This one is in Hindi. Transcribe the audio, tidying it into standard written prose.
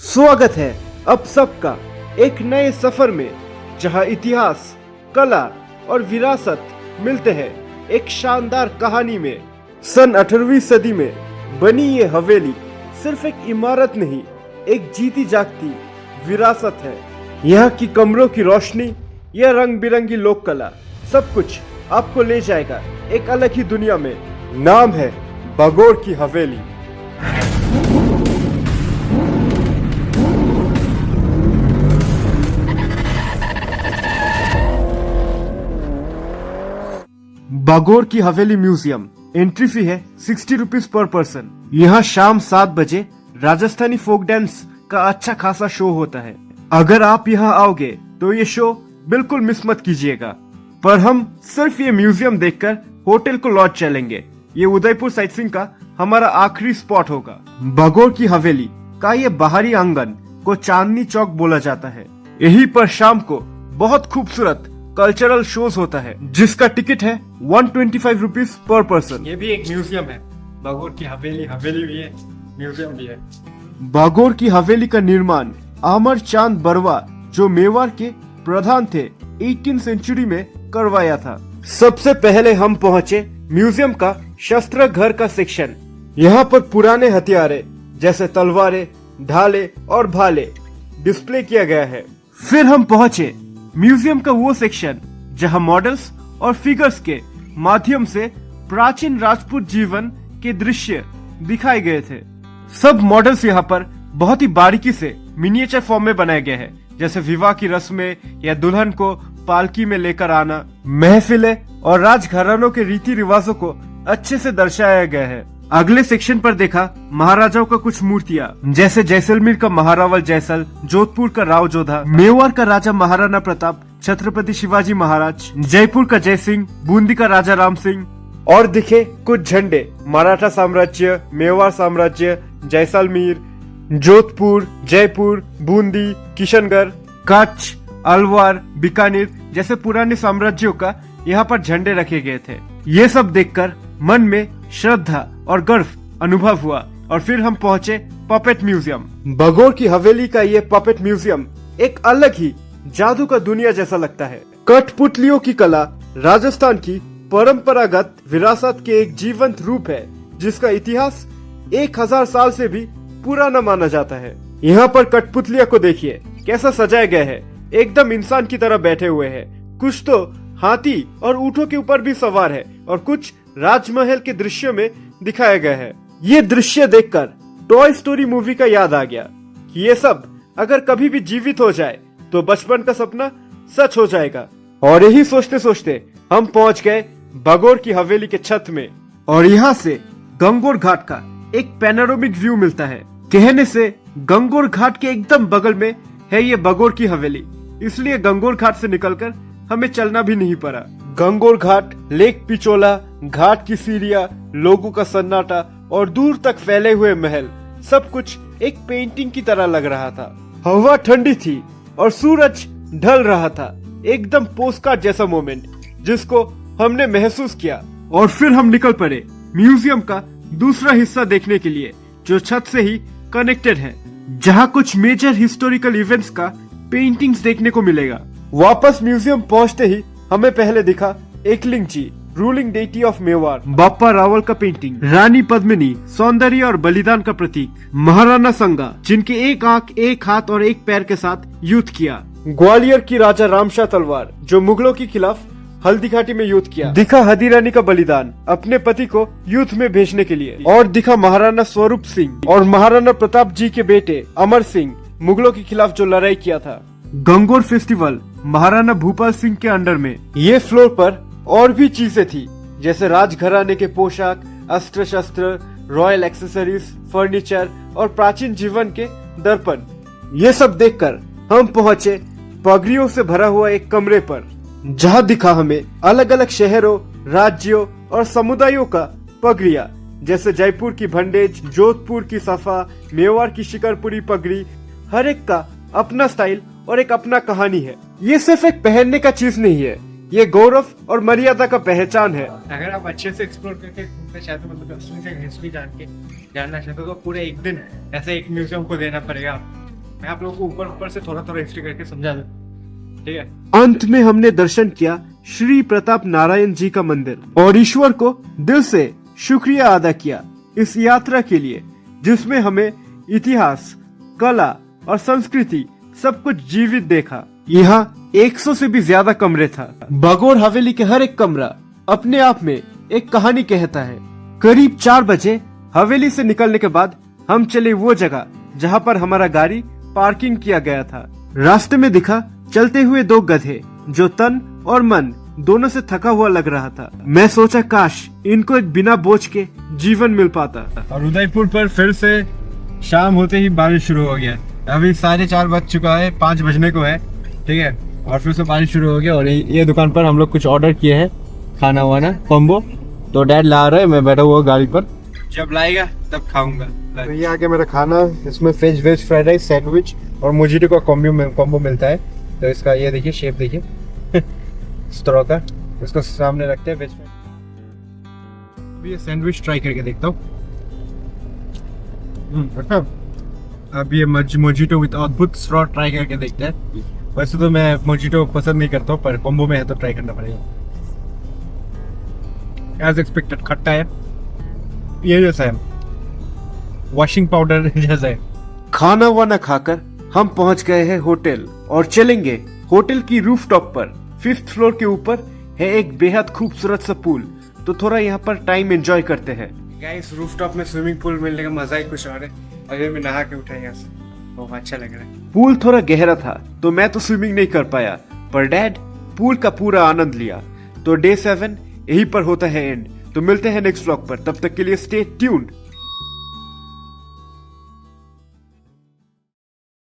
स्वागत है अब सबका एक नए सफर में, जहां इतिहास, कला और विरासत मिलते हैं एक शानदार कहानी में। सन 18वीं सदी में बनी ये हवेली सिर्फ एक इमारत नहीं, एक जीती जागती विरासत है। यहाँ की कमरों की रोशनी, यह रंग बिरंगी लोक कला, सब कुछ आपको ले जाएगा एक अलग ही दुनिया में। नाम है बागोर की हवेली। बागोर की हवेली म्यूजियम एंट्री फी है 60 रुपीज पर पर्सन। यहाँ शाम 7 बजे राजस्थानी फोक डांस का अच्छा खासा शो होता है। अगर आप यहाँ आओगे तो ये शो बिल्कुल मिस मत कीजिएगा। पर हम सिर्फ ये म्यूजियम देखकर होटल को लौट चलेंगे। ये उदयपुर साइटसीइंग का हमारा आखिरी स्पॉट होगा। बागोर की हवेली का ये बाहरी आंगन को चांदनी चौक बोला जाता है। यहीं पर शाम को बहुत खूबसूरत कल्चरल शोज होता है, जिसका टिकट है 125 रुपीज पर पर्सन। ये भी एक म्यूजियम है। बागोर की हवेली भी है, म्यूजियम भी है। बागोर की हवेली का निर्माण अमर चांद बरवा, जो मेवाड़ के प्रधान थे, 18वीं सेंचुरी में करवाया था। सबसे पहले हम पहुंचे म्यूजियम का शस्त्र घर का सेक्शन। यहाँ पर पुराने हथियारे जैसे तलवारें, ढाले और भाले डिस्प्ले किया गया है। फिर हम पहुंचे म्यूजियम का वो सेक्शन जहां मॉडल्स और फिगर्स के माध्यम से प्राचीन राजपूत जीवन के दृश्य दिखाए गए थे। सब मॉडल्स यहाँ पर बहुत ही बारीकी से मिनिएचर फॉर्म में बनाए गए हैं, जैसे विवाह की रस्में या दुल्हन को पालकी में लेकर आना, महफिलें और राजघरानों के रीति रिवाजों को अच्छे से दर्शाया गया है। अगले सेक्शन पर देखा महाराजाओं का कुछ मूर्तियाँ, जैसे जैसलमेर का महारावल जैसल, जोधपुर का राव जोधा, मेवाड़ का राजा महाराणा प्रताप, छत्रपति शिवाजी महाराज, जयपुर का जय सिंह, बूंदी का राजा राम सिंह। और दिखे कुछ झंडे, मराठा साम्राज्य, मेवाड़ साम्राज्य, जैसलमेर, जोधपुर, जयपुर, बूंदी, किशनगढ़, कच्छ, अलवार, बीकानेर जैसे पुराने साम्राज्यों का यहाँ पर झंडे रखे गए थे। ये सब देखकर मन में श्रद्धा और गर्व अनुभव हुआ। और फिर हम पहुंचे पपेट म्यूजियम। बागोर की हवेली का ये पपेट म्यूजियम एक अलग ही जादू का दुनिया जैसा लगता है। कठपुतलियों की कला राजस्थान की परंपरागत विरासत के एक जीवंत रूप है, जिसका इतिहास 1000 साल से भी पुराना माना जाता है। यहाँ पर कठपुतलियों को देखिए कैसा सजाया गया है, एकदम इंसान की तरह बैठे हुए हैं। कुछ तो हाथी और ऊँटों के ऊपर भी सवार है और कुछ राजमहल के दृश्य में दिखाया गया है। ये दृश्य देखकर टॉय स्टोरी मूवी का याद आ गया कि ये सब अगर कभी भी जीवित हो जाए तो बचपन का सपना सच हो जाएगा। और यही सोचते सोचते हम पहुंच गए बागोर की हवेली के छत में। और यहाँ से गंगोर घाट का एक पैनोरामिक व्यू मिलता है। कहने से गंगोर घाट के एकदम बगल में है ये बागोर की हवेली, इसलिए गंगोर घाट से निकलकर हमें चलना भी नहीं पड़ा। गंगोर घाट, लेक पिचोला, घाट की सीढ़ियाँ, लोगों का सन्नाटा और दूर तक फैले हुए महल, सब कुछ एक पेंटिंग की तरह लग रहा था। हवा ठंडी थी और सूरज ढल रहा था, एकदम पोस्टकार्ड जैसा मोमेंट जिसको हमने महसूस किया। और फिर हम निकल पड़े म्यूजियम का दूसरा हिस्सा देखने के लिए, जो छत से ही कनेक्टेड है, जहाँ कुछ मेजर हिस्टोरिकल इवेंट्स का पेंटिंग्स देखने को मिलेगा। वापस म्यूजियम पहुँचते ही हमें पहले दिखा Ekling ji, ruling deity of Mewar, Bappa Rawal का पेंटिंग, रानी पद्मिनी, सौंदर्य और बलिदान का प्रतीक, महाराणा संगा, जिनके एक आंख, एक हाथ और एक पैर के साथ युद्ध किया, ग्वालियर की राजा रामशाह तलवार, जो मुगलों के खिलाफ हल्दी घाटी में युद्ध किया, दिखा हदी रानी का बलिदान अपने पति को युद्ध में भेजने के लिए, और दिखा महाराणा स्वरूप सिंह और महाराणा प्रताप जी के बेटे अमर सिंह, मुगलों के खिलाफ जो लड़ाई किया था। गंगोर फेस्टिवल महाराणा भूपाल सिंह के अंडर में। ये फ्लोर पर और भी चीजें थी, जैसे राजघराने के पोशाक, अस्त्र शस्त्र, रॉयल एक्सेसरीज, फर्नीचर और प्राचीन जीवन के दर्पण। ये सब देखकर हम पहुंचे पगड़ियों से भरा हुआ एक कमरे पर, जहां दिखा हमें अलग अलग शहरों, राज्यों और समुदायों का पगड़िया, जैसे जयपुर की भंडेज, जोधपुर की सफा, मेवाड़ की शिकरपुरी पगड़ी। हर एक का अपना स्टाइल और एक अपना कहानी है। ये सिर्फ एक पहनने का चीज नहीं है, ये गौरव और मर्यादा का पहचान है। अगर आप अच्छे से एक्सप्लोर करके घूमना चाहते हो, मतलब असली से हिस्ट्री जानना चाहते हो, तो पूरे एक दिन ऐसे एक म्यूजियम को देना पड़ेगा। मैं आप लोगों को ऊपर ऊपर से थोड़ा थोड़ा हिस्ट्री करके समझा दूं, ठीक है। अंत में हमने दर्शन किया श्री प्रताप नारायण जी का मंदिर और ईश्वर को दिल से शुक्रिया अदा किया इस यात्रा के लिए, जिसमें हमें इतिहास, कला और संस्कृति सब कुछ जीवित देखा। यहाँ 100 से भी ज्यादा कमरे था। बागोर हवेली के हर एक कमरा अपने आप में एक कहानी कहता है। करीब 4 बजे हवेली से निकलने के बाद हम चले वो जगह जहाँ पर हमारा गाड़ी पार्किंग किया गया था। रास्ते में दिखा चलते हुए 2 गधे जो तन और मन दोनों से थका हुआ लग रहा था। मैं सोचा काश इनको एक बिना बोझ के जीवन मिल पाता। और उदयपुर पर फिर से शाम होते ही बारिश शुरू हो गया। अभी 4:30 बज चुका है, 5 बजने को है, ठीक है। और फिर से बारिश शुरू हो गया और ये दुकान पर हम लोग कुछ ऑर्डर किए हैं, खाना वाना कॉम्बो। तो डैड ला रहे हैं, मैं बैठा हुआ गाड़ी पर, जब लाएगा तब खाऊंगा। तो ये आके मेरा खाना, इसमें वेज फ्राइड राइस, सैंडविच और मोजिटो का कॉम्बो मिलता है। तो इसका ये देखिए शेप देखिए स्ट्रॉ का, इसको सामने रखते हैं। वेज ये सैंडविच ट्राई करके देखता हूँ। अब ये मोजिटो विद अद्भुत स्ट्रॉ ट्राई करके देखते हैं। वैसे तो मैं मोजिटो पसंद नहीं करता हूँ, पर कॉम्बो में है तो ट्राई करना पड़ेगा। एज एक्सपेक्टेड खट्टा है, ये जैसा है वॉशिंग पाउडर जैसा है। खाना वाना खाकर हम पहुंच गए हैं होटल और चलेंगे होटल की रूफटॉप पर। 5th फ्लोर के ऊपर है एक बेहद खूबसूरत सा पूल, तो थोड़ा यहाँ पर टाइम एंजॉय करते हैं। गाइस, रूफटॉप में स्विमिंग पूल मिलने का मजा ही कुछ और है। अभी मैं नहा के उठा यहाँ से, बहुत अच्छा लग रहा है। पूल थोड़ा गहरा था तो मैं तो स्विमिंग नहीं कर पाया, पर डैड पूल का पूरा आनंद लिया। तो डे 7 यहीं पर होता है एंड। तो मिलते हैं नेक्स्ट व्लॉग पर, तब तक के लिए स्टे ट्यून्ड।